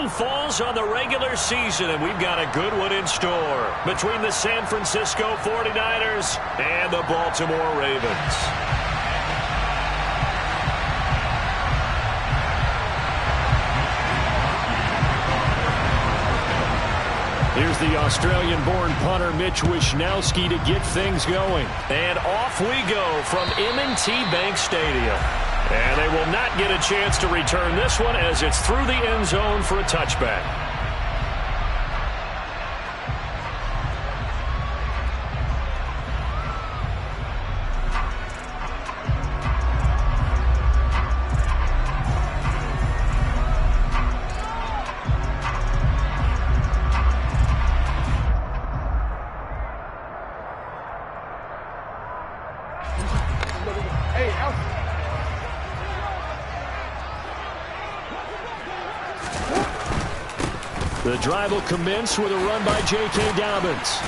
curtain falls on the regular season, and we've got a good one in store between the San Francisco 49ers and the Baltimore Ravens. Here's the Australian-born punter Mitch Wishnowsky to get things going. And off we go from M&T Bank Stadium. And they will not get a chance to return this one as it's through the end zone for a touchback. The drive will commence with a run by J.K. Dobbins.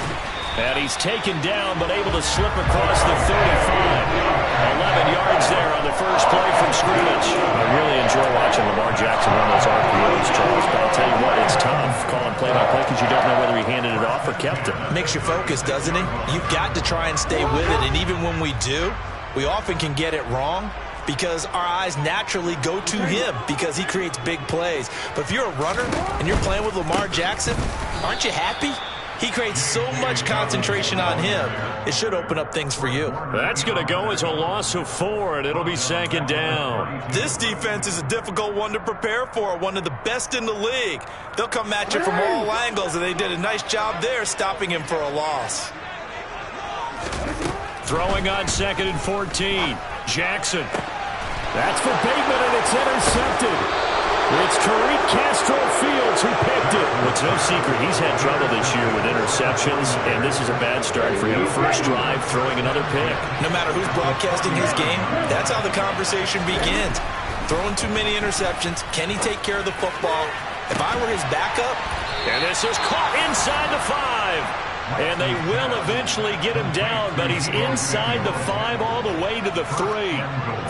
And he's taken down but able to slip across the 35. 11 yards there on the first play from scrimmage. I really enjoy watching Lamar Jackson run those RPOs, Charles, but I'll tell you what, it's tough calling play-by-play because you don't know whether he handed it off or kept it. Makes you focus, doesn't it? You've got to try and stay with it, and even when we do, we often can get it wrong, because our eyes naturally go to him because he creates big plays. But if you're a runner and you're playing with Lamar Jackson, aren't you happy? He creates so much concentration on him. It should open up things for you. That's going to go as a loss of 4, and it'll be second down. This defense is a difficult one to prepare for, one of the best in the league. They'll come at you from all angles, and they did a nice job there stopping him for a loss. Throwing on 2nd and 14. Jackson. That's for Bateman, and it's intercepted. It's Tariq Castro-Fields who picked it. It's no secret he's had trouble this year with interceptions, and this is a bad start for him. First drive, throwing another pick. No matter who's broadcasting his game, that's how the conversation begins. Throwing too many interceptions. Can he take care of the football? If I were his backup. And this is caught inside the 5. And they will eventually get him down, but he's inside the 5 all the way to the 3.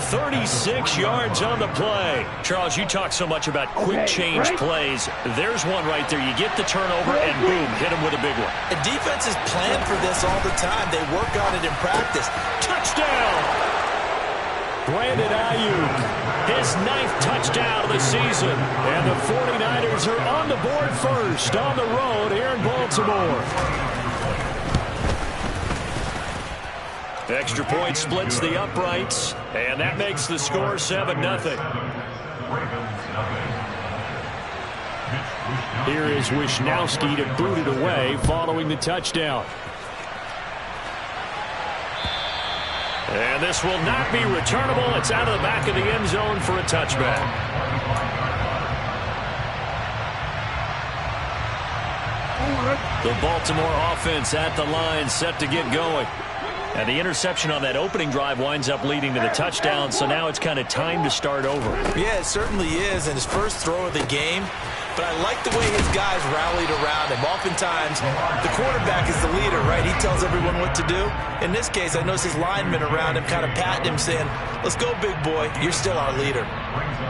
36 yards on the play. Charles, you talk so much about quick change plays. There's one right there. You get the turnover, and boom, hit him with a big one. The defense is planned for this all the time. They work on it in practice. Touchdown! Brandon Ayuk, his 9th touchdown of the season. And the 49ers are on the board first on the road here in Baltimore. Extra point splits the uprights, and that makes the score 7-0. Here is Wishnowsky to boot it away following the touchdown. And this will not be returnable. It's out of the back of the end zone for a touchback. The Baltimore offense at the line, set to get going. And the interception on that opening drive winds up leading to the touchdown, so now it's kind of time to start over. Yeah, it certainly is, and his first throw of the game. But I like the way his guys rallied around him. Oftentimes, the quarterback is the leader, right? He tells everyone what to do. In this case, I noticed his linemen around him kind of patting him, saying, "Let's go, big boy. You're still our leader."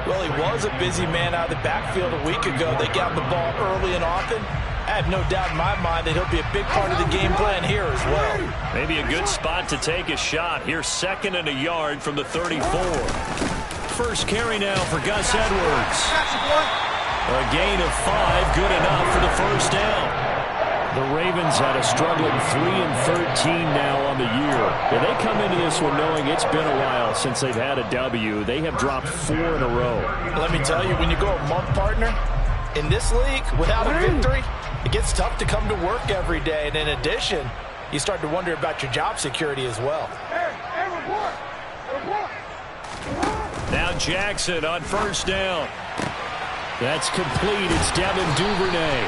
Well, he was a busy man out of the backfield a week ago. They got the ball early and often. I have no doubt in my mind that he'll be a big part of the game plan here as well. Maybe a good spot to take a shot. Here's 2nd and a yard from the 34. First carry now for Gus Edwards. A gain of 5, good enough for the first down. The Ravens had a struggling 3-13 now on the year. And they come into this one knowing it's been a while since they've had a W. They have dropped 4 in a row. Let me tell you, when you go a month, partner, in this league, without a victory, it gets tough to come to work every day. And in addition, you start to wonder about your job security as well. Now Jackson on first down. That's complete. It's Devin Duvernay.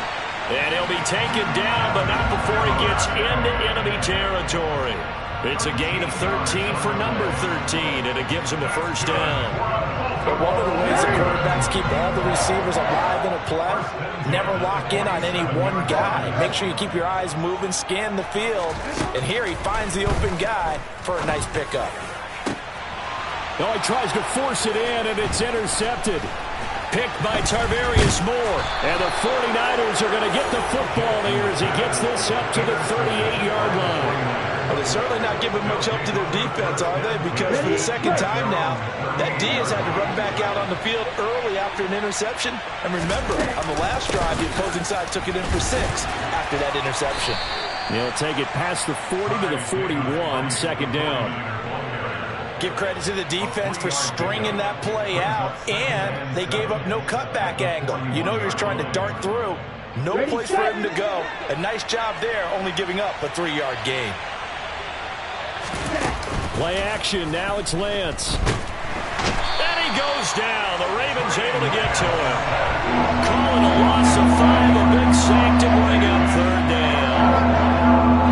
And he'll be taken down, but not before he gets into enemy territory. It's a gain of 13 for number 13, and it gives him a first down. But one of the ways the quarterbacks keep all the receivers alive in a play, never lock in on any one guy. Make sure you keep your eyes moving, scan the field, and here he finds the open guy for a nice pickup. Oh, he tries to force it in, and it's intercepted. Picked by Tarvarius Moore. And the 49ers are going to get the football here as he gets this up to the 38-yard line. Well, they're certainly not giving much help to their defense, are they? Because for the second time now, that D has had to run back out on the field early after an interception. And remember, on the last drive, the opposing side took it in for 6 after that interception. He'll take it past the 40 to the 41, second down. Give credit to the defense for stringing that play out, and they gave up no cutback angle. You know he was trying to dart through. No place for him to go. A nice job there, only giving up a 3-yard gain. Play action, now it's Lance. And he goes down. The Ravens able to get to him. Calling a loss of 5, a big sack to bring up third down.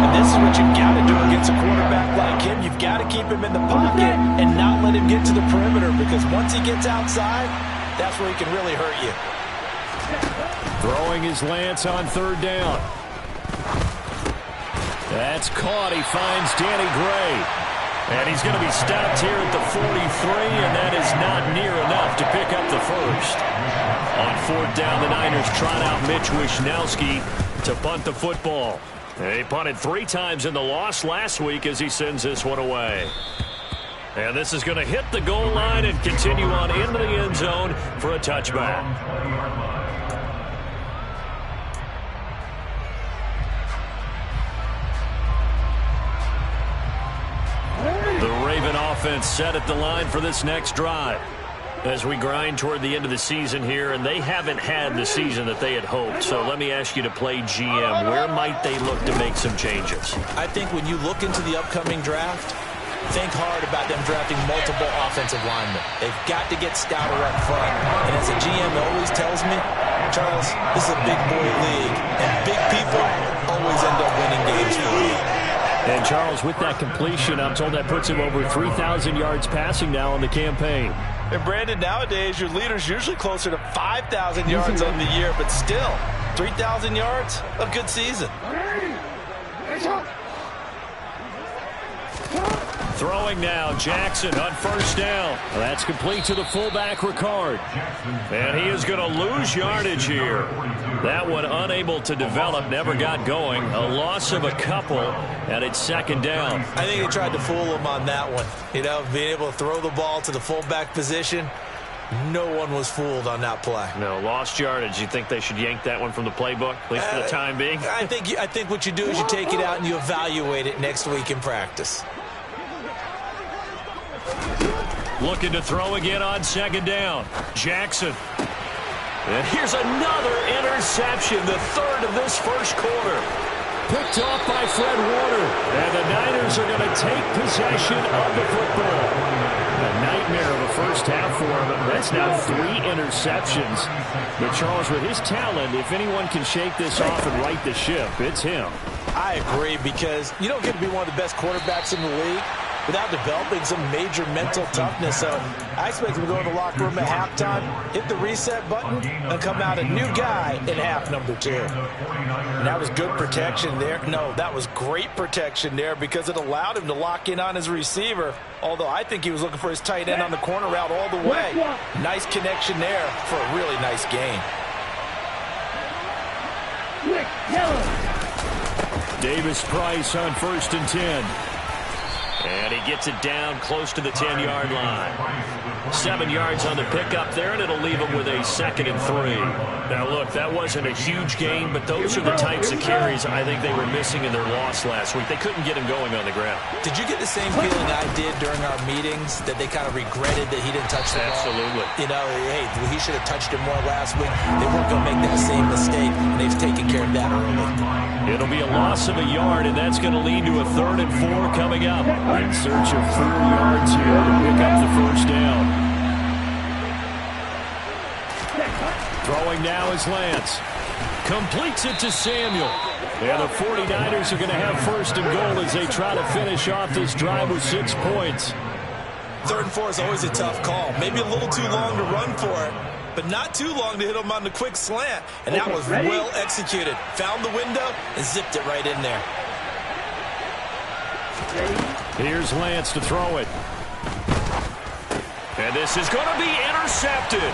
And this is what you've got to do against a quarterback like him. You've got to keep him in the pocket and not let him get to the perimeter, because once he gets outside, that's where he can really hurt you. Throwing his Lance on third down. That's caught. He finds Danny Gray. And he's going to be stopped here at the 43, and that is not near enough to pick up the first. On fourth down, the Niners trot out Mitch Wishnowsky to punt the football. He punted 3 times in the loss last week as he sends this one away. And this is going to hit the goal line and continue on into the end zone for a touchback. The Raven offense set at the line for this next drive as we grind toward the end of the season here, and they haven't had the season that they had hoped. So let me ask you to play GM. Where might they look to make some changes? I think when you look into the upcoming draft, think hard about them drafting multiple offensive linemen. They've got to get stouter up front. And as a GM always tells me, Charles, this is a big boy league, and big people always end up winning games for you. And, Charles, with that completion, I'm told that puts him over 3,000 yards passing now on the campaign. And, Brandon, nowadays your leader's usually closer to 5,000 yards on the year, but still, 3,000 yards, a good season. Throwing now, Jackson on first down. That's complete to the fullback, Ricard. And he is going to lose yardage here. That one unable to develop, never got going. A loss of a couple, and it's second down. I think they tried to fool him on that one. You know, being able to throw the ball to the fullback position. No one was fooled on that play. No, lost yardage. You think they should yank that one from the playbook, at least for the time being? I think what you do is you take it out and you evaluate it next week in practice. Looking to throw again on second down. Jackson. And here's another interception, the third of this first quarter. Picked off by Fred Warner. And the Niners are going to take possession of the football. A nightmare of a first half for him. That's now 3 interceptions. But Charles, with his talent, if anyone can shake this off and right the ship, it's him. I agree, because you don't get to be one of the best quarterbacks in the league without developing some major mental toughness. So I expect him to go in the locker room at halftime, hit the reset button, and come out a new guy in half number 2. And that was good protection there. No, that was great protection there, because it allowed him to lock in on his receiver, although I think he was looking for his tight end on the corner route all the way. Nice connection there for a really nice gain. Davis Price on 1st and 10. And he gets it down close to the 10-yard line. 7 yards on the pickup there, and it'll leave him with a 2nd and 3. Now, look, that wasn't a huge gain, but those are the types of carries I think they were missing in their loss last week. They couldn't get him going on the ground. Did you get the same feeling I did during our meetings, that they kind of regretted that he didn't touch the ball? Absolutely. You know, hey, he should have touched it more last week. They weren't going to make that same mistake, and they've taken care of that early. It'll be a loss of a yard, and that's going to lead to a 3rd and 4 coming up. In search of 4 yards here to pick up the first down. Throwing now is Lance. Completes it to Samuel. And the 49ers are going to have 1st and goal as they try to finish off this drive with 6 points. 3rd and 4 is always a tough call. Maybe a little too long to run for it, but not too long to hit him on the quick slant. And that was well executed. Found the window and zipped it right in there. Here's Lance to throw it. And this is going to be intercepted.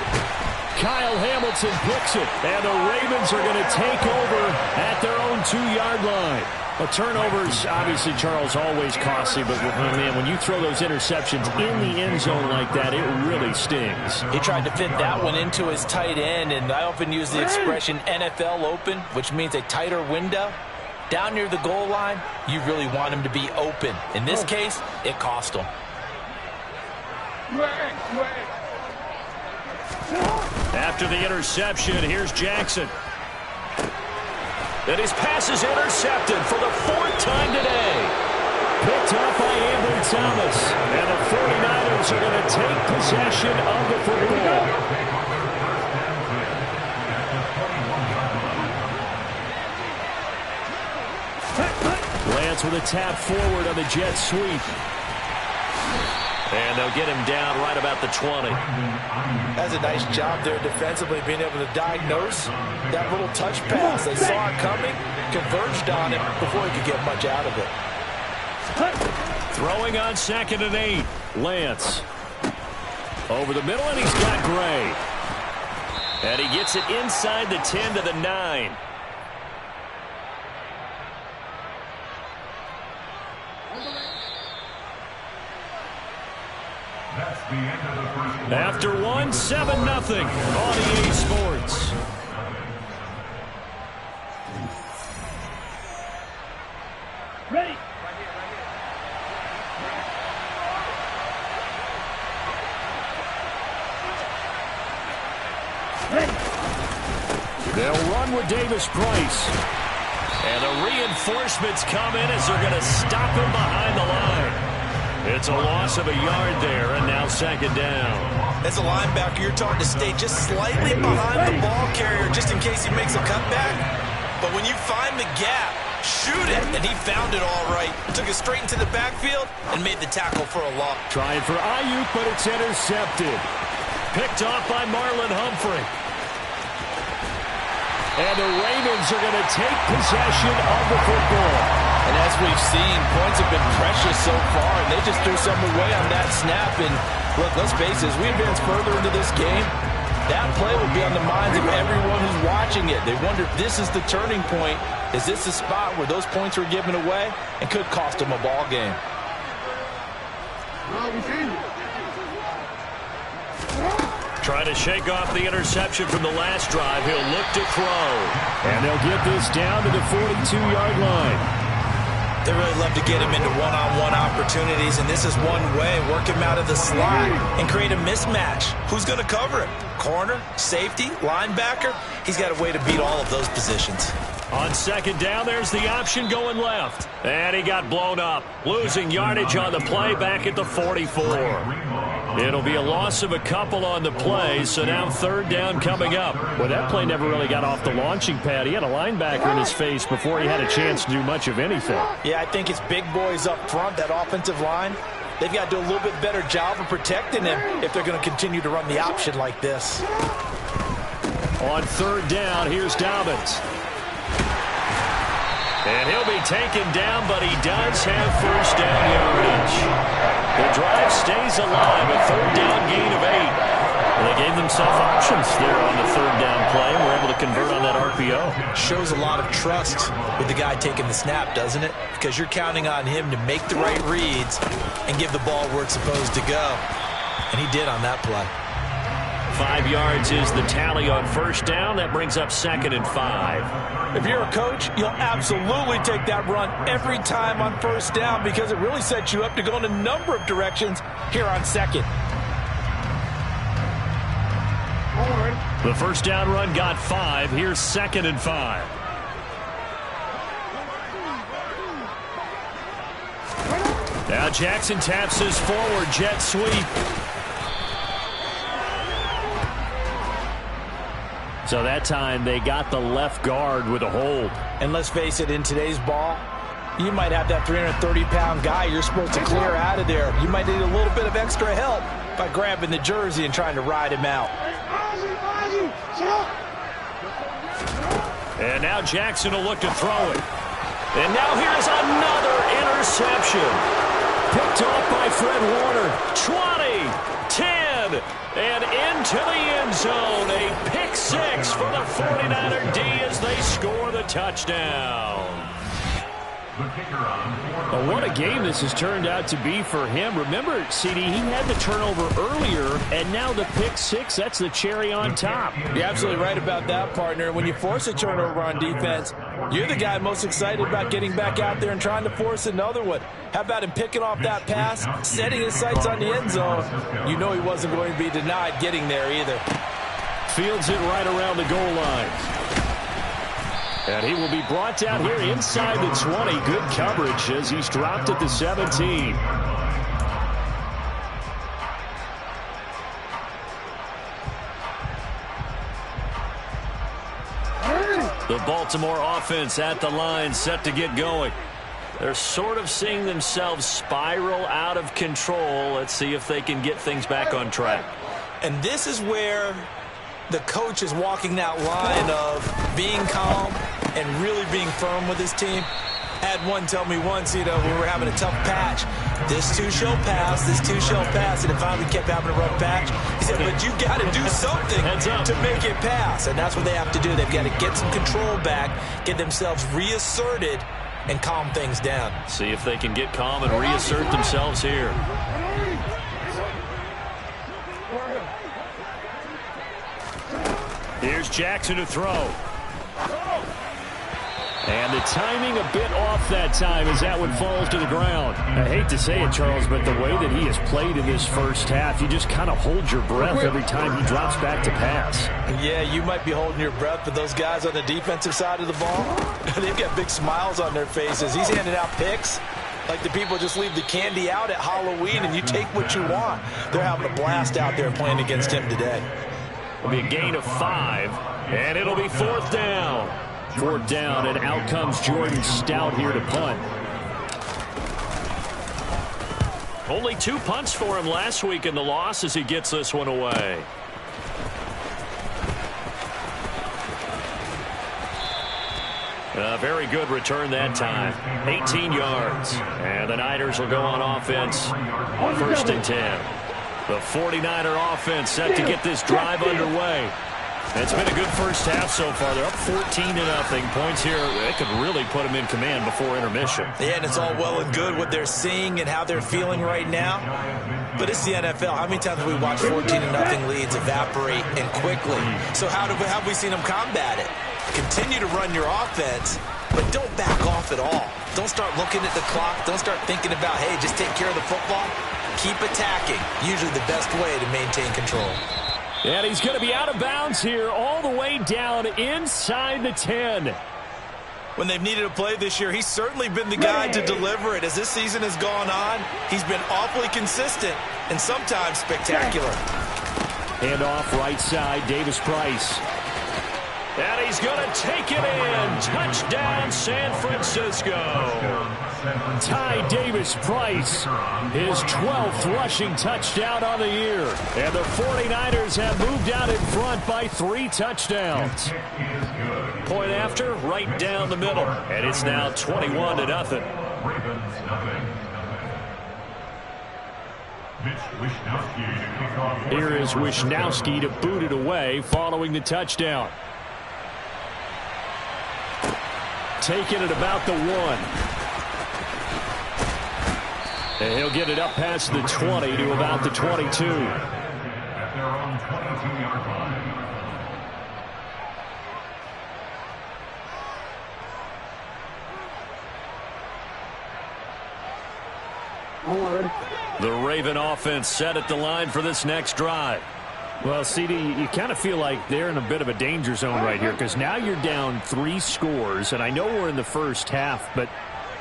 Kyle Hamilton picks it, and the Ravens are going to take over at their own 2-yard line. A turnover's obviously, Charles, always costly, but man, when you throw those interceptions in the end zone like that, it really stings. He tried to fit that one into his tight end, and I often use the expression NFL open, which means a tighter window. Down near the goal line, you really want him to be open. In this case, it cost him. After the interception, here's Jackson. And his pass is intercepted for the 4th time today. Picked up by Ambry Thomas. And the 49ers are going to take possession of the football. Lance with a tap forward on the jet sweep. And they'll get him down right about the 20. That's a nice job there defensively, being able to diagnose that little touch pass. They saw it coming, converged on it before he could get much out of it. Throwing on 2nd and 8. Lance. Over the middle, and he's got Gray. And he gets it inside the 10 to the 9. After 1, 7-0 on EA Sports. Ready. They'll run with Davis Price. And the reinforcements come in as they're going to stop him behind the line. It's a loss of a yard there, and now 2nd down. As a linebacker, you're taught to stay just slightly behind the ball carrier just in case he makes a cutback. But when you find the gap, shoot it, and he found it all right. Took it straight into the backfield and made the tackle for a loss. Trying for Ayuk, but it's intercepted. Picked off by Marlon Humphrey. And the Ravens are going to take possession of the football. And as we've seen, points have been precious so far, and they just threw some away on that snap. And look, let's face it, as we advance further into this game, that play will be on the minds of everyone who's watching it. They wonder if this is the turning point. Is this the spot where those points were given away and could cost them a ball game? Trying to shake off the interception from the last drive. He'll look to throw. And they'll get this down to the 42-yard line. They really love to get him into one-on-one opportunities, and this is one way. Work him out of the slot and create a mismatch. Who's going to cover him? Corner, safety, linebacker? He's got a way to beat all of those positions. On 2nd down, there's the option going left. And he got blown up. Losing yardage on the play back at the 44. It'll be a loss of a couple on the play, so now 3rd down coming up. Well, that play never really got off the launching pad. He had a linebacker in his face before he had a chance to do much of anything. Yeah, I think it's big boys up front, that offensive line. They've got to do a little bit better job of protecting him if they're going to continue to run the option like this. On 3rd down, here's Dobbins. And he'll be taken down, but he does have 1st down yardage. The drive stays alive, a 3rd down gain of 8. And they gave themselves options there on the 3rd down play and were able to convert on that RPO. Shows a lot of trust with the guy taking the snap, doesn't it? Because you're counting on him to make the right reads and give the ball where it's supposed to go. And he did on that play. 5 yards is the tally on 1st down. That brings up 2nd and 5. If you're a coach, you'll absolutely take that run every time on 1st down because it really sets you up to go in a number of directions here on 2nd. The 1st down run got 5. Here's 2nd and 5. Now Jackson taps his forward jet sweep. So that time they got the left guard with a hold. And let's face it, in today's ball, you might have that 330-pound guy you're supposed to clear out of there. You might need a little bit of extra help by grabbing the jersey and trying to ride him out. And now Jackson will look to throw it. And now here's another interception. picked off by Fred Warner. 20, 10, and into the end zone. A pick six for the 49er D as they score the touchdown. Well, what a game this has turned out to be for him. Remember, CD, he had the turnover earlier, and now the pick six, that's the cherry on top. You're absolutely right about that, partner. When you force a turnover on defense, you're the guy most excited about getting back out there and trying to force another one. How about him picking off that pass, setting his sights on the end zone? You know he wasn't going to be denied getting there either. Fields it right around the goal line. And he will be brought down here inside the 20. Good coverage as he's dropped at the 17. The Baltimore offense at the line, set to get going. They're sort of seeing themselves spiral out of control. Let's see if they can get things back on track. And this is where the coach is walking that line of being calm and really being firm with his team. Had one tell me once, we were having a tough patch. This too shall pass, this too shall pass. And it finally kept having a rough patch. He said, but you got to do something to make it pass. And that's what they have to do. They've got to get some control back, get themselves reasserted, and calm things down. See if they can get calm and reassert themselves here. Here's Jackson to throw. And the timing a bit off that time as that one falls to the ground. I hate to say it, Charles, but the way that he has played in this first half, you just kind of hold your breath every time he drops back to pass. Yeah, you might be holding your breath, but those guys on the defensive side of the ball, they've got big smiles on their faces. He's handing out picks like the people just leave the candy out at Halloween and you take what you want. They're having a blast out there playing against him today. It'll be a gain of 5, and it'll be 4th down. 4th down, and out comes Jordan Stout here to punt. Only 2 punts for him last week in the loss as he gets this one away. A very good return that time. 18 yards. And the Niners will go on offense on 1st and 10. The 49er offense set to get this drive underway. It's been a good first half so far. They're up 14-0. Points here, they could really put them in command before intermission. Yeah, and it's all well and good what they're seeing and how they're feeling right now. But it's the NFL. How many times have we watched 14-0 leads evaporate and quickly? So how have we seen them combat it? Continue to run your offense, but don't back off at all. Don't start looking at the clock. Don't start thinking about, hey, just take care of the football. Keep attacking. Usually the best way to maintain control. And he's going to be out of bounds here all the way down inside the 10. When they've needed a play this year, he's certainly been the guy to deliver it. As this season has gone on, he's been awfully consistent and sometimes spectacular. Hand off right side, Davis Price. And he's going to take it in. Touchdown, San Francisco. Ty Davis-Price, his 12th rushing touchdown on the year. And the 49ers have moved out in front by 3 touchdowns. Point after, right down the middle. And it's now 21-0. Here is Wisnowski to boot it away following the touchdown. Taking it about the 1. And he'll get it up past the 20 to about the 22. At their own 22-yard line. The Raven offense set at the line for this next drive. Well, CD, you kind of feel like they're in a bit of a danger zone right here because now you're down 3 scores, and I know we're in the first half, but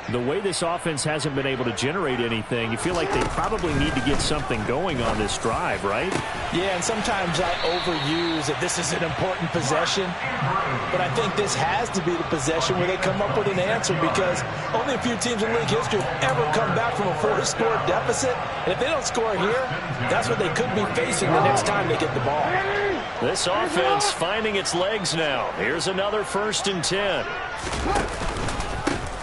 the way this offense hasn't been able to generate anything, you feel like they probably need to get something going on this drive, right? Yeah, and sometimes I overuse that this is an important possession, but I think this has to be the possession where they come up with an answer because only a few teams in league history have ever come back from a 4-score deficit. And if they don't score here, that's what they could be facing the next time they get the ball. This offense finding its legs now. Here's another 1st and 10.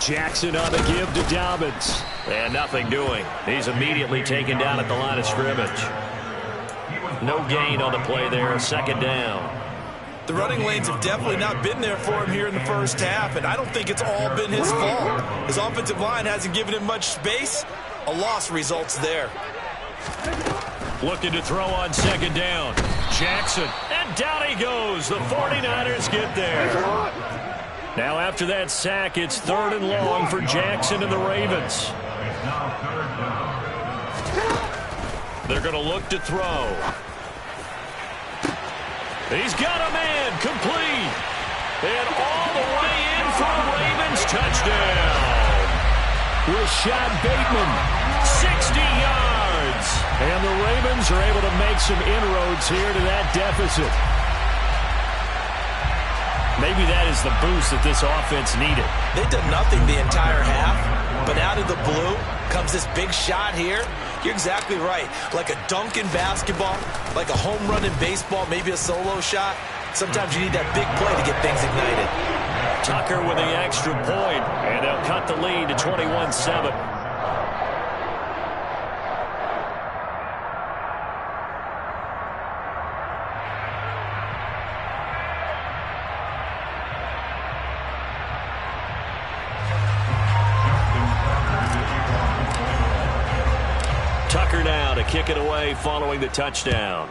Jackson on the give to Dobbins. And nothing doing. He's immediately taken down at the line of scrimmage. No gain on the play there. A second down. The running lanes have definitely not been there for him here in the first half, and I don't think it's all been his fault. His offensive line hasn't given him much space. A loss results there. Looking to throw on second down. Jackson. And down he goes. The 49ers get there. Now after that sack, it's 3rd and long for Jackson and the Ravens. They're going to look to throw. He's got a man complete. And all the way in for a Ravens touchdown. Rashad Bateman, 60 yards. And the Ravens are able to make some inroads here to that deficit. Maybe that is the boost that this offense needed. They've done nothing the entire half, but out of the blue comes this big shot here. You're exactly right. Like a dunk in basketball, like a home run in baseball, maybe a solo shot. Sometimes you need that big play to get things ignited. Tucker with the extra point, and they'll cut the lead to 21-7. Tucker now to kick it away following the touchdown.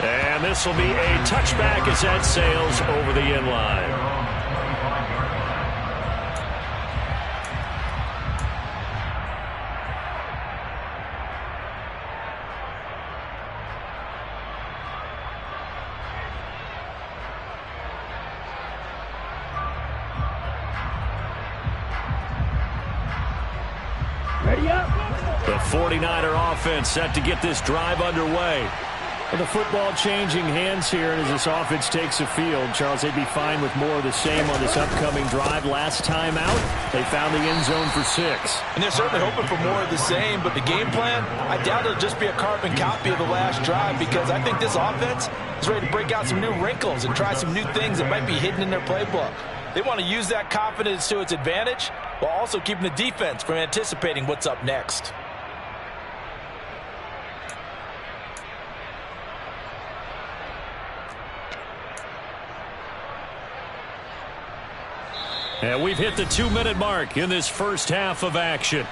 And this will be a touchback as that sails over the end line. The 49er offense set to get this drive underway. The football changing hands here, and as this offense takes the field, Charles, they'd be fine with more of the same on this upcoming drive. Last time out, they found the end zone for 6. And they're certainly hoping for more of the same, but the game plan, I doubt it'll just be a carbon copy of the last drive, because I think this offense is ready to break out some new wrinkles and try some new things that might be hidden in their playbook. They want to use that confidence to its advantage while also keeping the defense from anticipating what's up next. And we've hit the 2-minute mark in this first half of action.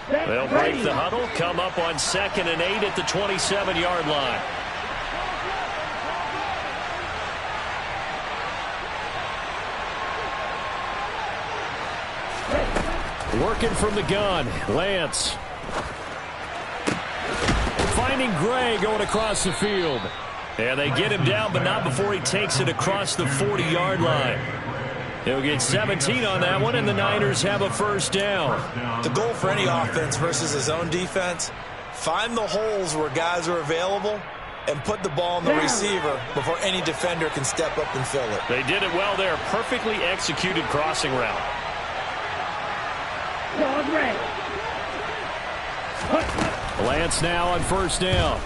They'll break the huddle, come up on 2nd and 8 at the 27-yard line. Working from the gun, Lance. Finding Gray going across the field. And they get him down, but not before he takes it across the 40-yard line. He'll get 17 on that one, and the Niners have a first down. The goal for any offense versus his own defense, find the holes where guys are available and put the ball on the receiver before any defender can step up and fill it. They did it well there. Perfectly executed crossing route. Lance now on first down.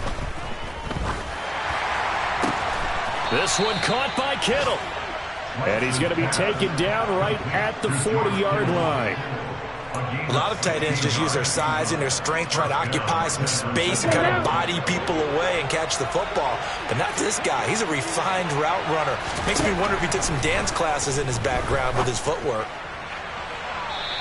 This one caught by Kittle. And he's going to be taken down right at the 40-yard line. A lot of tight ends just use their size and their strength, try to occupy some space and kind of body people away and catch the football. But not this guy. He's a refined route runner. Makes me wonder if he took some dance classes in his background with his footwork.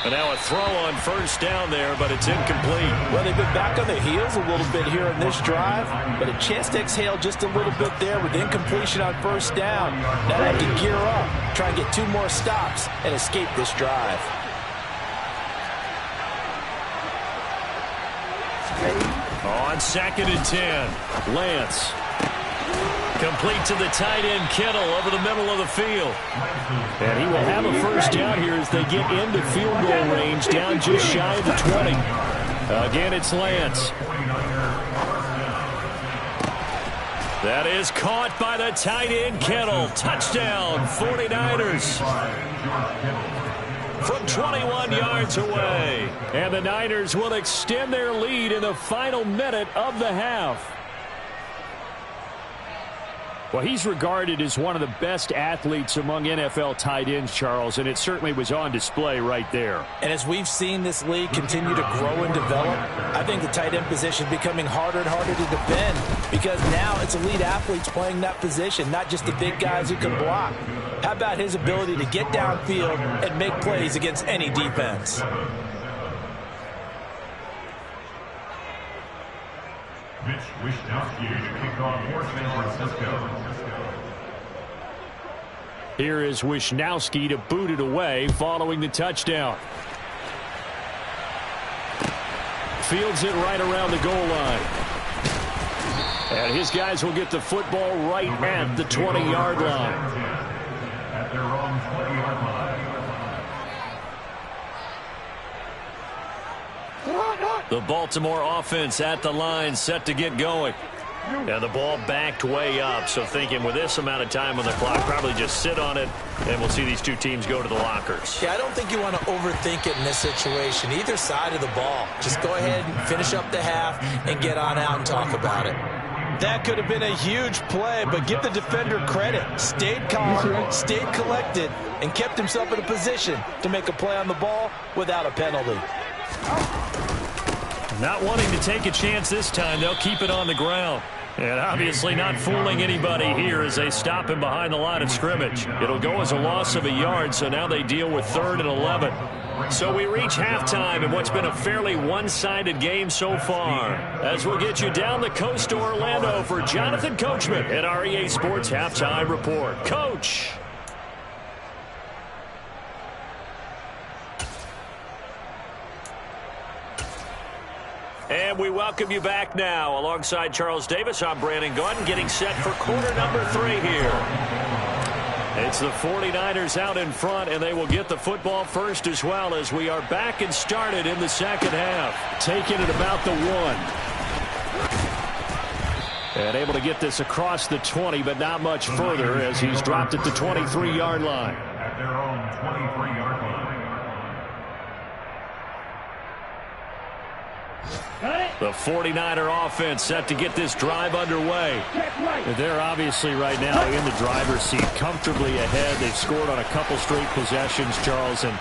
And now a throw on first down there, but it's incomplete. Well, they've been back on their heels a little bit here in this drive, but a chance to exhale just a little bit there with incompletion on first down. Now they have to gear up, try and get 2 more stops and escape this drive. On 2nd and 10, Lance. Complete to the tight end, Kittle, over the middle of the field. And he will have a first down here as they get into field goal range, down just shy of the 20. Again, it's Lance. That is caught by the tight end, Kittle. Touchdown, 49ers. From 21 yards away. And the Niners will extend their lead in the final minute of the half. Well, he's regarded as one of the best athletes among NFL tight ends, Charles, and it certainly was on display right there. And as we've seen this league continue to grow and develop, I think the tight end position is becoming harder and harder to defend because now it's elite athletes playing that position, not just the big guys who can block. How about his ability to get downfield and make plays against any defense? Mitch Wishnowsky to kick off for San Francisco. Here is Wishnowsky to boot it away following the touchdown. Fields it right around the goal line. And his guys will get the football right at the 20-yard line. At their own 20-yard line. The Baltimore offense at the line, set to get going. And the ball backed way up, so thinking with this amount of time on the clock, probably just sit on it, and we'll see these two teams go to the lockers. Yeah, I don't think you want to overthink it in this situation. Either side of the ball. Just go ahead and finish up the half and get on out and talk about it. That could have been a huge play, but give the defender credit. Stayed calm, stayed collected, and kept himself in a position to make a play on the ball without a penalty. Not wanting to take a chance this time, they'll keep it on the ground. And obviously not fooling anybody here as they stop him behind the line of scrimmage. It'll go as a loss of a yard, so now they deal with 3rd and 11. So we reach halftime in what's been a fairly one-sided game so far. As we'll get you down the coast to Orlando for Jonathan Coachman at our EA Sports Halftime Report. Coach! And we welcome you back now. Alongside Charles Davis, I'm Brandon Gordon, getting set for quarter number 3 here. It's the 49ers out in front, and they will get the football first as well as we are back and started in the second half. Taking it about the 1. And able to get this across the 20, but not much further as he's dropped at the 23-yard line. At their own 23-yard line. The 49er offense set to get this drive underway. They're obviously right now in the driver's seat, comfortably ahead. They've scored on a couple straight possessions, Charles, and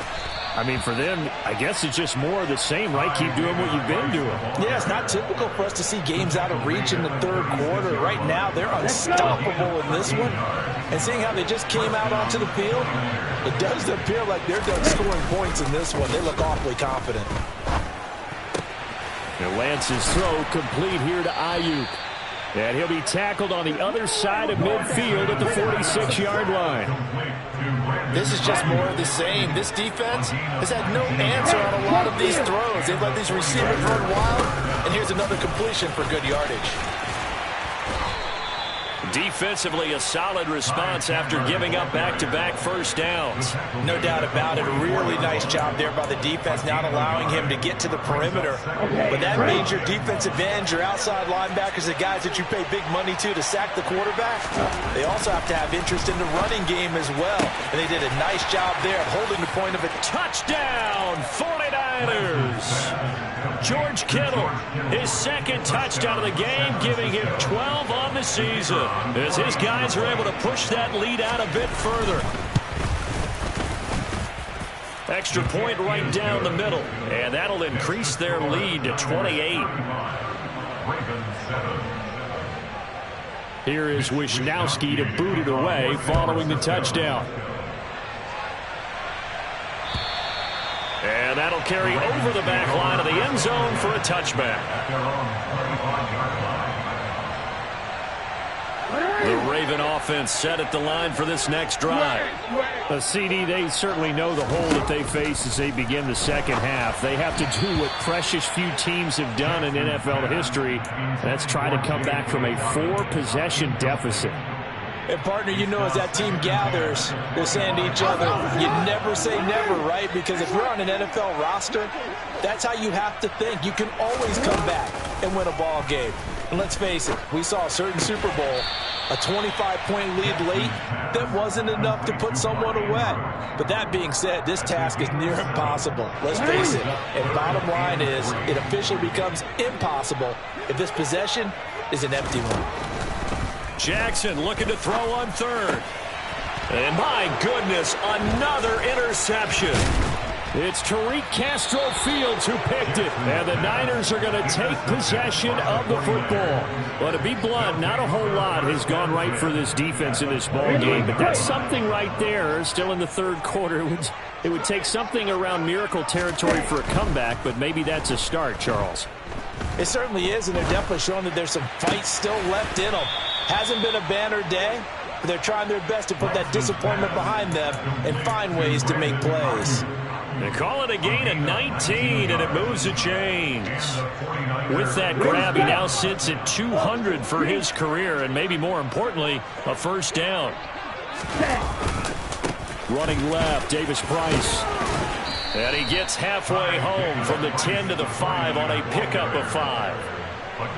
I mean, for them, I guess it's just more of the same, right? Keep doing what you've been doing. Yeah, it's not typical for us to see games out of reach in the 3rd quarter. Right now, they're unstoppable in this one. And seeing how they just came out onto the field, it does appear like they're done scoring points in this one. They look awfully confident. And Lance's throw complete here to Ayuk. And he'll be tackled on the other side of midfield at the 46-yard line. This is just more of the same. This defense has had no answer on a lot of these throws. They've let these receivers run wild, and here's another completion for good yardage. Defensively, a solid response after giving up back-to-back first downs. No doubt about it. A really nice job there by the defense, not allowing him to get to the perimeter. But that means your defensive ends, your outside linebackers, the guys that you pay big money to sack the quarterback, they also have to have interest in the running game as well. And they did a nice job there of holding the point of it. Touchdown, 49ers! George Kittle, his 2nd touchdown of the game, giving him 12 on the season, as his guys are able to push that lead out a bit further. Extra point right down the middle, and that'll increase their lead to 28. Here is Wishnowsky to boot it away following the touchdown. And that'll carry over the back line of the end zone for a touchback. The Raven offense set at the line for this next drive. CD, they certainly know the hole that they face as they begin the second half. They have to do what precious few teams have done in NFL history. That's try to come back from a 4-possession deficit. And, partner, you know as that team gathers, they're saying to each other, you never say never, right? Because if you're on an NFL roster, that's how you have to think. You can always come back and win a ball game. And let's face it, we saw a certain Super Bowl, a 25-point lead late, that wasn't enough to put someone away. But that being said, this task is near impossible. Let's face it. And bottom line is, it officially becomes impossible if this possession is an empty one. Jackson looking to throw on third. And my goodness, another interception. It's Tariq Castro Fields who picked it. And the Niners are going to take possession of the football. Well, to be blunt, not a whole lot has gone right for this defense in this ball game. But that's something right there. Still in the third quarter. It would take something around miracle territory for a comeback. But maybe that's a start, Charles. It certainly is, and they're definitely showing that there's some fight still left in them. Hasn't been a banner day, but they're trying their best to put that disappointment behind them and find ways to make plays. They call it a gain of 19, and it moves the chains. With that grab, he now sits at 200 for his career, and maybe more importantly, a first down. Running left, Davis Price. And he gets halfway home from the 10 to the 5 on a pickup of 5.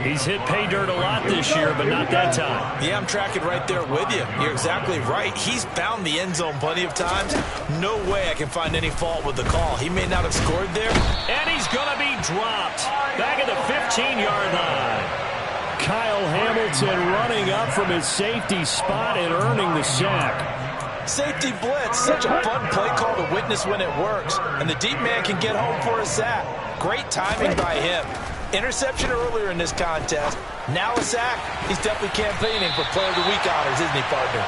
He's hit pay dirt a lot this year, but not that time. Yeah, I'm tracking right there with you. You're exactly right. He's found the end zone plenty of times. No way I can find any fault with the call. He may not have scored there. And he's going to be dropped back at the 15-yard line. Kyle Hamilton running up from his safety spot and earning the sack. Safety blitz, such a fun play call to witness when it works. And the deep man can get home for a sack. Great timing by him. Interception earlier in this contest. Now a sack. He's definitely campaigning for Player of the Week honors, isn't he, partner?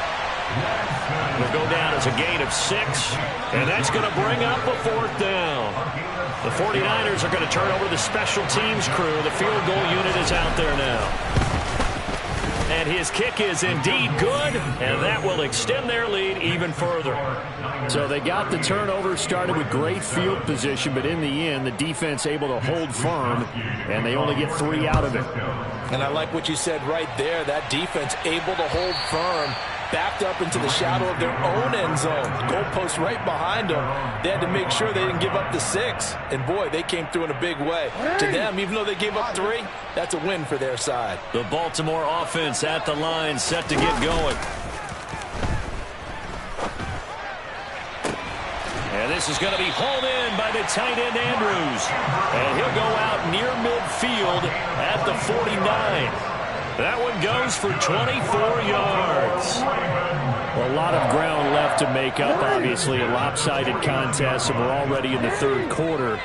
Will go down as a gain of 6, and that's going to bring up a fourth down. The 49ers are going to turn over the special teams crew. The field goal unit is out there now. And his kick is indeed good, and that will extend their lead even further. So they got the turnover, started with great field position, but in the end, the defense able to hold firm, and they only get 3 out of it. And I like what you said right there. That defense able to hold firm, backed up into the shadow of their own end zone. The goalpost right behind them. They had to make sure they didn't give up the 6. And, boy, they came through in a big way. To them, even though they gave up 3, that's a win for their side. The Baltimore offense at the line, set to get going. And this is going to be hauled in by the tight end Andrews. And he'll go out near midfield at the 49. That one goes for 24 yards. Well, a lot of ground left to make up, obviously. A lopsided contest, and we're already in the third quarter.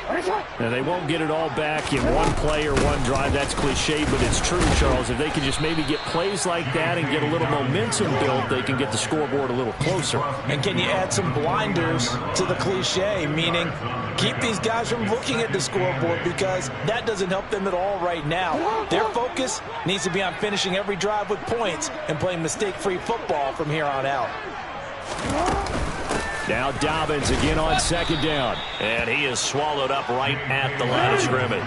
And they won't get it all back in one play or one drive. That's cliche, but it's true, Charles. If they can just maybe get plays like that and get a little momentum built, they can get the scoreboard a little closer. And can you add some blinders to the cliche, meaning keep these guys from looking at the scoreboard, because that doesn't help them at all right now. Their focus needs to be on finishing every drive with points and playing mistake-free football from here on out. Now Dobbins again on second down. And he is swallowed up right at the line of scrimmage.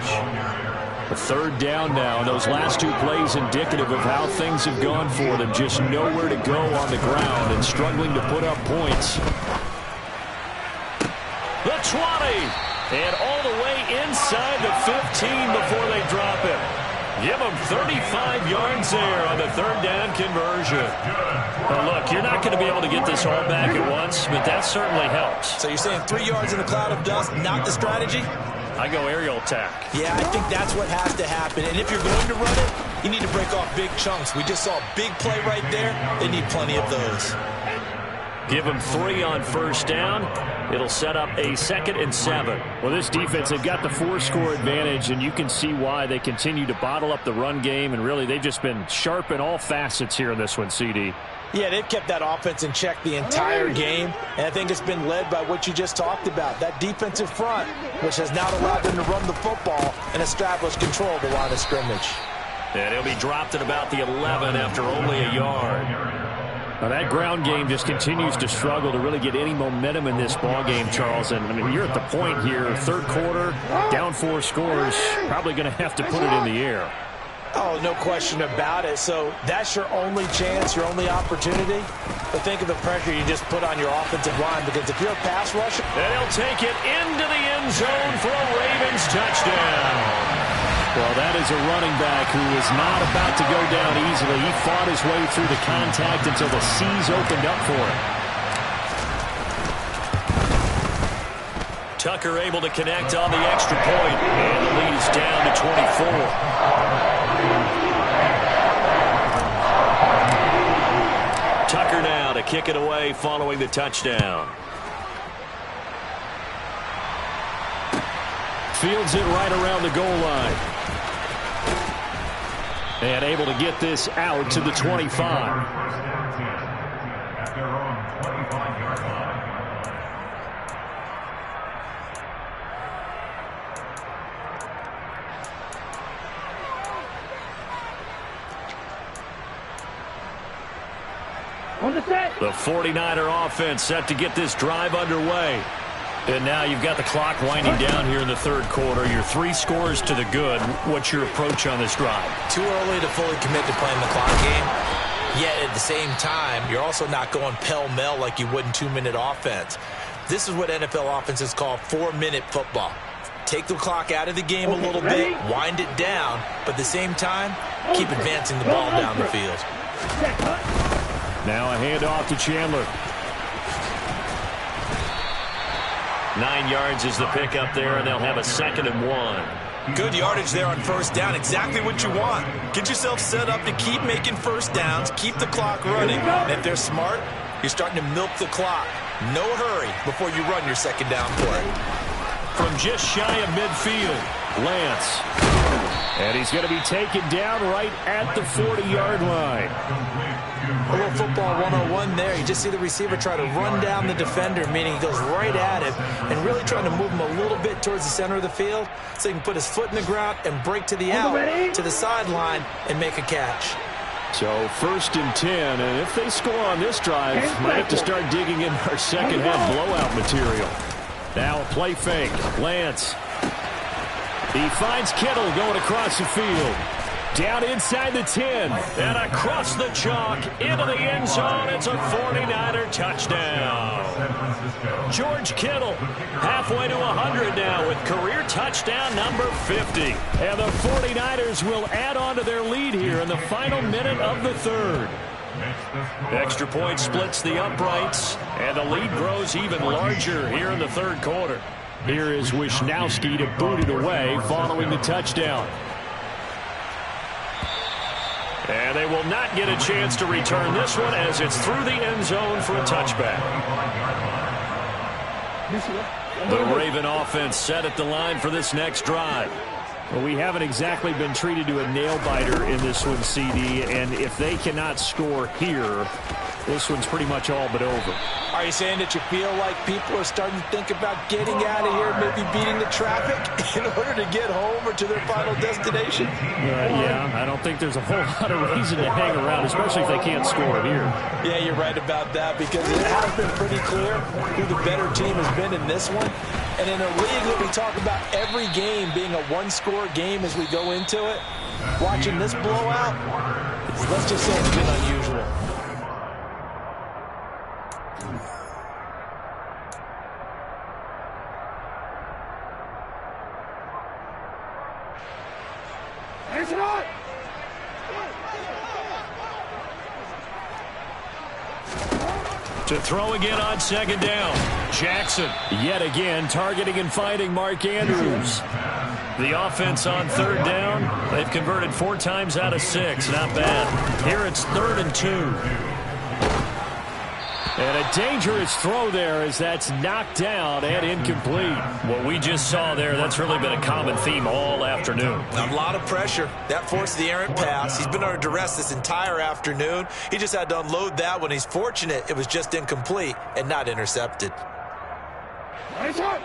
A third down now, and those last 2 plays indicative of how things have gone for them. Just nowhere to go on the ground and struggling to put up points. The 20, and all the way inside the 15 before they drop it. Give them 35 yards there on the third down conversion. Well, look, you're not going to be able to get this all back at once, but that certainly helps. So you're saying 3 yards in a cloud of dust, not the strategy? I go aerial attack. Yeah, I think that's what has to happen. And if you're going to run it, you need to break off big chunks. We just saw a big play right there. They need plenty of those. Give them 3 on first down. It'll set up a 2nd and 7. Well, this defense, they've got the 4-score advantage, and you can see why they continue to bottle up the run game, and really they've just been sharp in all facets here in this one, CD. Yeah, they've kept that offense in check the entire game, and I think it's been led by what you just talked about, that defensive front, which has now allowed them to run the football and establish control of the line of scrimmage. And he'll be dropped at about the 11 after only a yard. Now that ground game just continues to struggle to really get any momentum in this ball game, Charles. And I mean, you're at the point here, third quarter, down 4 scores, probably going to have to put it in the air. Oh, no question about it. So that's your only chance, your only opportunity. But think of the pressure you just put on your offensive line, because if you're a pass rusher, and he'll take it into the end zone for a Ravens touchdown. Well, that is a running back who is not about to go down easily. He fought his way through the contact until the seas opened up for him. Tucker able to connect on the extra point, and the lead is down to 24. Tucker now to kick it away following the touchdown. Fields it right around the goal line. And able to get this out to the 25. At their own 25-yard line. The 49er offense set to get this drive underway. And now you've got the clock winding down here in the third quarter. Your 3 scores to the good. What's your approach on this drive? Too early to fully commit to playing the clock game. Yet at the same time, you're also not going pell-mell like you would in 2-minute offense. This is what NFL offenses call 4-minute football. Take the clock out of the game a little bit, wind it down, but at the same time, keep advancing the ball down the field. Now a handoff to Chandler. 9 yards is the pickup there, and they'll have a 2nd and 1. Good yardage there on first down. Exactly what you want. Get yourself set up to keep making first downs, keep the clock running. And if they're smart, you're starting to milk the clock. No hurry before you run your 2nd down play. From just shy of midfield, Lance. And he's going to be taken down right at the 40-yard line. A little football 101 there. You just see the receiver try to run down the defender, meaning he goes right at him and really trying to move him a little bit towards the center of the field so he can put his foot in the ground and break to the out, to the sideline, and make a catch. So 1st and 10, and if they score on this drive, might have to start digging in our second half blowout material. Now a play fake. Lance. He finds Kittle going across the field. Down inside the 10. And across the chalk into the end zone. It's a 49er touchdown. George Kittle halfway to 100 now with career touchdown number 50. And the 49ers will add on to their lead here in the final minute of the third. Extra point splits the uprights, and the lead grows even larger here in the third quarter. Here is Wisnowski to boot it away following the touchdown. And they will not get a chance to return this one as it's through the end zone for a touchback. The Raven offense set at the line for this next drive. Well, we haven't exactly been treated to a nail-biter in this one, CD, and if they cannot score here, this one's pretty much all but over. Are you saying that you feel like people are starting to think about getting out of here, maybe beating the traffic in order to get home or to their final destination? Yeah, I don't think there's a whole lot of reason to hang around, especially if they can't score here. Yeah, you're right about that because it has been pretty clear who the better team has been in this one. And in a league that we talk about every game being a one-score game as we go into it, watching this blowout, let's just say it's been unusual. To throw again on 2nd down. Jackson yet again targeting and finding Mark Andrews. The offense on 3rd down. They've converted 4 times out of 6. Not bad. Here it's 3rd and 2. And a dangerous throw there as that's knocked down and incomplete. What we just saw there, that's really been a common theme all afternoon. A lot of pressure. That forced the errant pass. He's been under duress this entire afternoon. He just had to unload that one. He's fortunate it was just incomplete and not intercepted. Nice shot.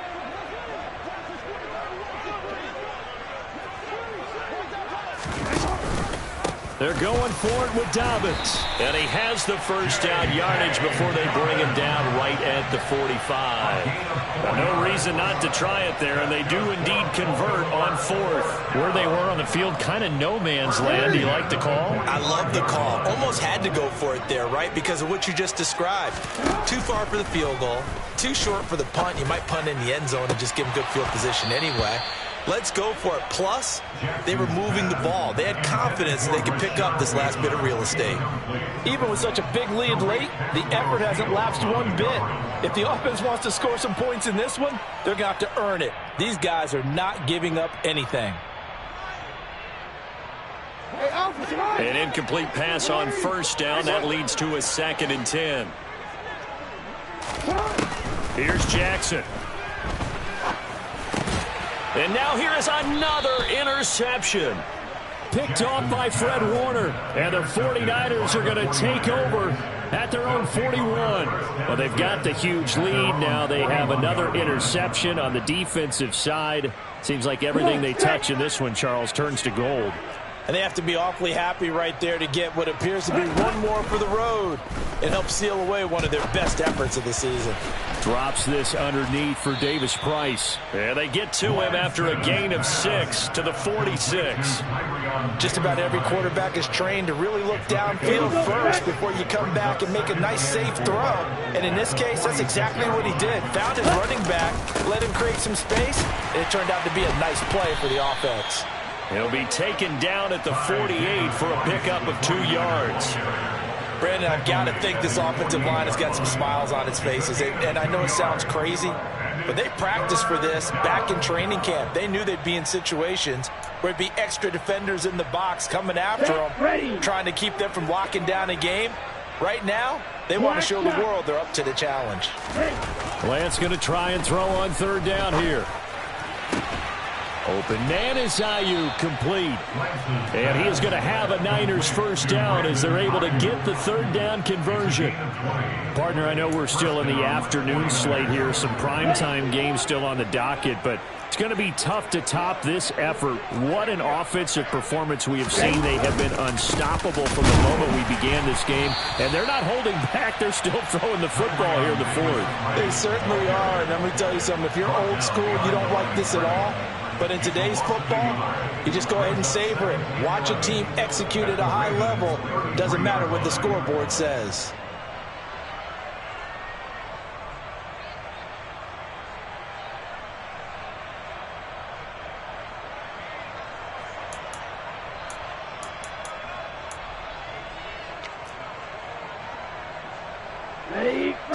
They're going for it with Dobbins. And he has the first down yardage before they bring him down right at the 45. No reason not to try it there, and they do indeed convert on 4th. Where they were on the field, kind of no man's land. Do you like the call? I love the call. Almost had to go for it there, right? Because of what you just described. Too far for the field goal. Too short for the punt. You might punt in the end zone and just give him good field position anyway. Let's go for it. Plus, they were moving the ball. They had confidence that they could pick up this last bit of real estate. Even with such a big lead late, the effort hasn't lapsed one bit. If the offense wants to score some points in this one, they're going to have to earn it. These guys are not giving up anything. An incomplete pass on first down. That leads to a 2nd and 10. Here's Jackson. And now here is another interception. Picked off by Fred Warner. And the 49ers are going to take over at their own 41. Well, they've got the huge lead. Now they have another interception on the defensive side. Seems like everything they touch in this one, Charles, turns to gold. And they have to be awfully happy right there to get what appears to be one more for the road. It helps seal away one of their best efforts of the season. Drops this underneath for Davis Price. And they get to him after a gain of 6 to the 46. Just about every quarterback is trained to really look downfield first before you come back and make a nice, safe throw. And in this case, that's exactly what he did. Found his running back, let him create some space, and it turned out to be a nice play for the offense. He'll be taken down at the 48 for a pickup of 2 yards. Brandon, I've got to think this offensive line has got some smiles on its faces. And I know it sounds crazy, but they practiced for this back in training camp. They knew they'd be in situations where it'd be extra defenders in the box coming after them, trying to keep them from locking down a game. Right now, they want to show the world they're up to the challenge. Lance going to try and throw on 3rd down here. Open man is Ayuk, complete. And he is going to have a Niners first down as they're able to get the 3rd down conversion. Partner, I know we're still in the afternoon slate here. Some primetime games still on the docket, but it's going to be tough to top this effort. What an offensive performance we have seen. They have been unstoppable from the moment we began this game. And they're not holding back. They're still throwing the football here in the 4th. They certainly are. And let me tell you something. If you're old school, you don't like this at all. But in today's football, you just go ahead and savor it. Watch a team execute at a high level. Doesn't matter what the scoreboard says.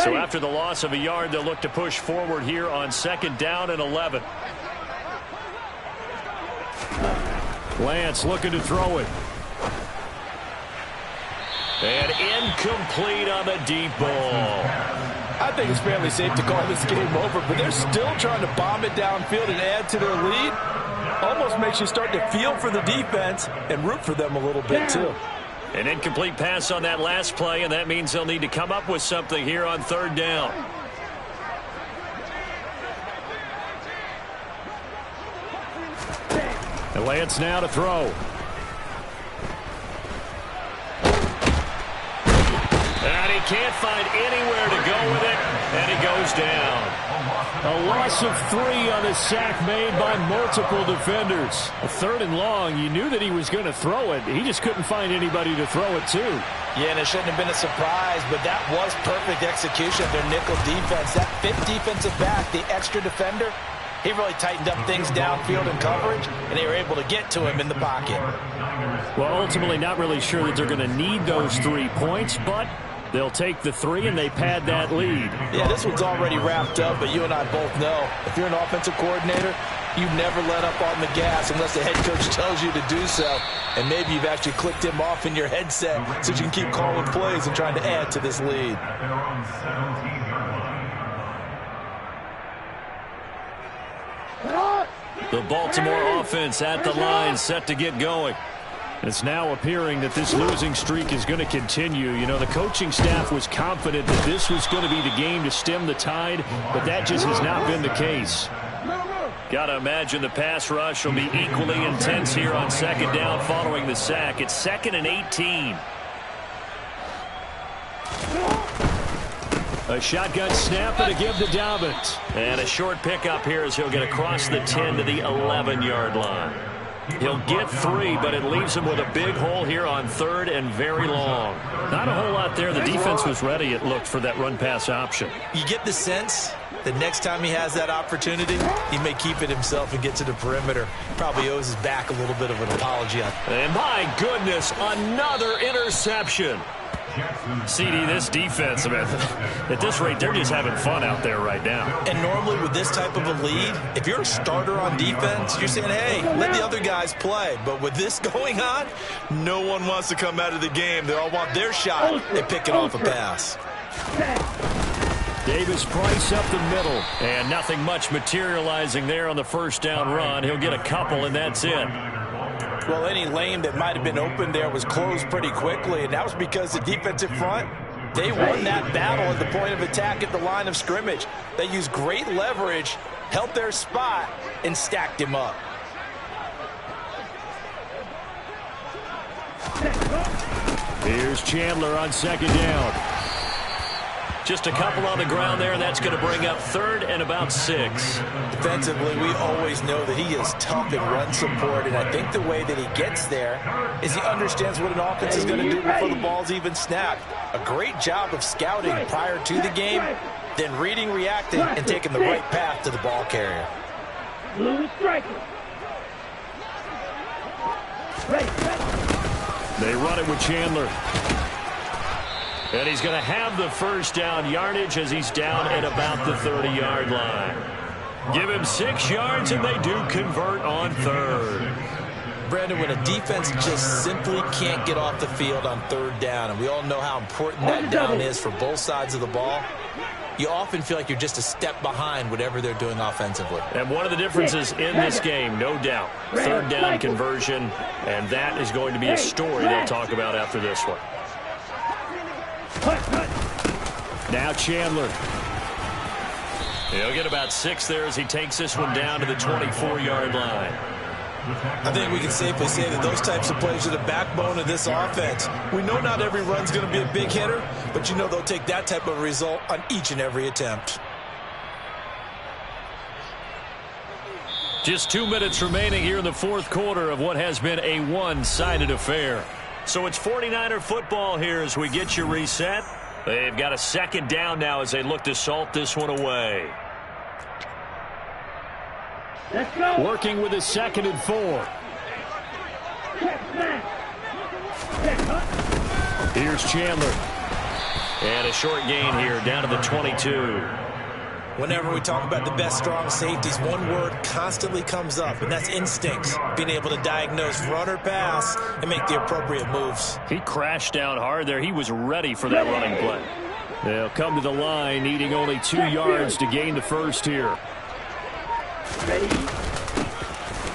So after the loss of a yard, they'll look to push forward here on 2nd down and 11. Lance looking to throw it. And incomplete on the deep ball. I think it's fairly safe to call this game over, but they're still trying to bomb it downfield and add to their lead. Almost makes you start to feel for the defense and root for them a little bit, too. An incomplete pass on that last play, and that means they'll need to come up with something here on 3rd down. And Lance now to throw. And he can't find anywhere to go with it, and he goes down. A loss of 3 on the sack made by multiple defenders. A 3rd and long, you knew that he was going to throw it. He just couldn't find anybody to throw it to. Yeah, and it shouldn't have been a surprise, but that was perfect execution of their nickel defense. That 5th defensive back, the extra defender, he really tightened up things downfield in coverage, and they were able to get to him in the pocket. Well, ultimately not really sure that they're going to need those 3 points, but they'll take the 3 and they pad that lead. Yeah, this one's already wrapped up, but you and I both know if you're an offensive coordinator, you never let up on the gas unless the head coach tells you to do so. And maybe you've actually clicked him off in your headset so you can keep calling plays and trying to add to this lead. The Baltimore offense at the line, set to get going. It's now appearing that this losing streak is going to continue. You know, the coaching staff was confident that this was going to be the game to stem the tide, but that just has not been the case. Got to imagine the pass rush will be equally intense here on 2nd down following the sack. It's 2nd and 18. A shotgun snap and a give to Dobbins. And a short pickup here as he'll get across the 10 to the 11-yard line. He'll get 3, but it leaves him with a big hole here on 3rd and very long. Not a whole lot there. The defense was ready, it looked, for that run-pass option. You get the sense The next time he has that opportunity, he may keep it himself and get to the perimeter. Probably owes his back a little bit of an apology. And my goodness, another interception. CD, this defense, man, at this rate, they're just having fun out there right now. And normally with this type of a lead, if you're a starter on defense, you're saying, hey, let the other guys play. But with this going on, no one wants to come out of the game. They all want their shot at picking off a pass. Davis Price up the middle, and nothing much materializing there on the first down run. He'll get a couple, and that's it. Well, any lane that might have been open there was closed pretty quickly, and that was because the defensive front, they won that battle at the point of attack at the line of scrimmage. They used great leverage, held their spot, and stacked him up. Here's Chandler on second down. Just a couple on the ground there, and that's going to bring up third and about 6. Defensively, we always know that he is tough in run support, and I think the way that he gets there is he understands what an offense is going to do before the ball's even snapped. A great job of scouting prior to the game, then reading, reacting, and taking the right path to the ball carrier. They run it with Chandler. And he's going to have the first down yardage as he's down at about the 30-yard line. Give him 6 yards, and they do convert on third. Brandon, when a defense just simply can't get off the field on third down, and we all know how important that down is for both sides of the ball, you often feel like you're just a step behind whatever they're doing offensively. And one of the differences in this game, no doubt, third down conversion, and that is going to be a story they'll talk about after this one. Now Chandler. He'll get about 6 there as he takes this one down to the 24-yard line. I think we can safely say that those types of plays are the backbone of this offense. We know not every run's going to be a big hitter, but you know they'll take that type of result on each and every attempt. Just 2 minutes remaining here in the fourth quarter of what has been a one-sided affair. So it's 49er football here as we get you reset. They've got a second down now as they look to salt this one away. Let's go. Working with a 2nd and 4. Here's Chandler. And a short gain here down to the 22. Whenever we talk about the best strong safeties, one word constantly comes up, and that's instincts. Being able to diagnose run or pass and make the appropriate moves. He crashed down hard there. He was ready for that running play. They'll come to the line, needing only 2 yards to gain the first here.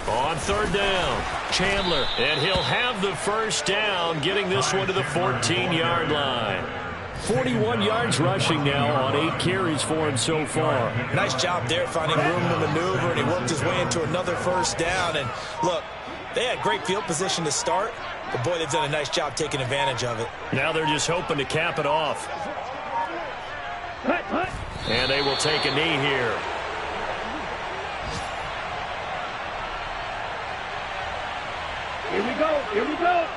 On third down, Chandler, and he'll have the first down, getting this one to the 14-yard line. 41 yards rushing now on 8 carries for him so far. Nice job there finding room to maneuver, and he worked his way into another first down. And look, they had great field position to start, but boy, they've done a nice job taking advantage of it. Now they're just hoping to cap it off. And they will take a knee here. Here we go. Here we go.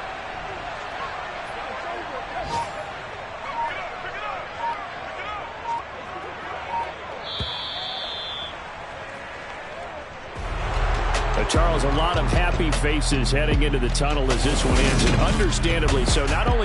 Charles, a lot of happy faces heading into the tunnel as this one ends, and understandably so. Not only